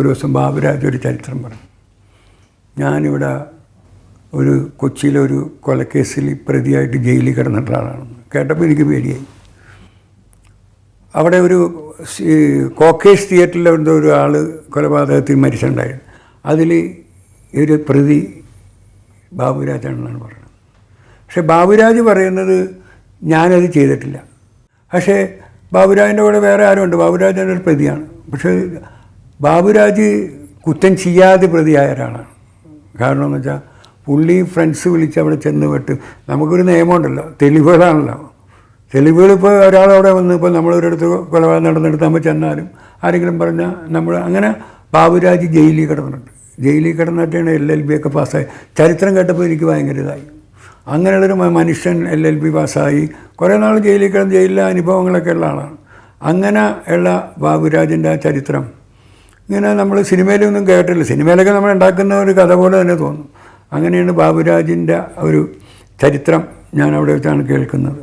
ഒരു ദിവസം ബാബുരാജ് ഒരു ചരിത്രം പറഞ്ഞു. ഞാനിവിടെ ഒരു കൊച്ചിയിലൊരു കൊലക്കേസിൽ പ്രതിയായിട്ട് ജയിലിൽ കിടന്നിട്ടുള്ള ആളാണെന്ന് കേട്ടപ്പോൾ എനിക്ക് പേടിയായി. അവിടെ ഒരു കോക്കേസ് തിയേറ്ററിൽ എന്തോ ഒരു ആൾ കൊലപാതകത്തിൽ മരിച്ചിട്ടുണ്ടായിരുന്നു. അതിൽ ഒരു പ്രതി ബാബുരാജാണെന്നാണ് പറയുന്നത്. പക്ഷേ ബാബുരാജ് പറയുന്നത് ഞാനത് ചെയ്തിട്ടില്ല. പക്ഷേ ബാബുരാജിൻ്റെ കൂടെ വേറെ ആരുമുണ്ട്, ബാബുരാജിൻ്റെ ഒരു പ്രതിയാണ്. പക്ഷേ ബാബുരാജ് കുറ്റം ചെയ്യാതെ പ്രതിയായ ഒരാളാണ്. കാരണം എന്ന് വെച്ചാൽ പുള്ളി ഫ്രണ്ട്സ് വിളിച്ച് അവിടെ ചെന്ന് വിട്ട് നമുക്കൊരു നിയമമുണ്ടല്ലോ, തെളിവുകളാണല്ലോ. തെളിവുകൾ ഇപ്പോൾ ഒരാളവിടെ വന്ന് ഇപ്പോൾ നമ്മളൊരിടത്ത് കൊലപാതകം നടന്നെടുത്ത് നമ്മൾ ചെന്നാലും ആരെങ്കിലും പറഞ്ഞാൽ നമ്മൾ അങ്ങനെ ബാബുരാജ് ജയിലിൽ കിടന്നിട്ടുണ്ട്. ജയിലിൽ കിടന്നിട്ടാണ് LLB ഒക്കെ പാസ്സായി. ചരിത്രം കേട്ടപ്പോൾ എനിക്ക് ഭയങ്കര ഇതായി. അങ്ങനെയുള്ളൊരു മനുഷ്യൻ LLB പാസ്സായി കുറേ നാൾ ജയിലിൽ കിടന്ന് ജയിലിലെ അനുഭവങ്ങളൊക്കെ ഉള്ള ആളാണ്. അങ്ങനെ ഉള്ള ബാബുരാജിൻ്റെ ആ ചരിത്രം ഇങ്ങനെ നമ്മൾ സിനിമയിലൊന്നും കേട്ടില്ല. സിനിമയിലൊക്കെ നമ്മൾ ഉണ്ടാക്കുന്ന ഒരു കഥ പോലെ തന്നെ തോന്നും. അങ്ങനെയാണ് ബാബുരാജിൻ്റെ ഒരു ചരിത്രം ഞാൻ അവിടെ വെച്ചാണ് കേൾക്കുന്നത്.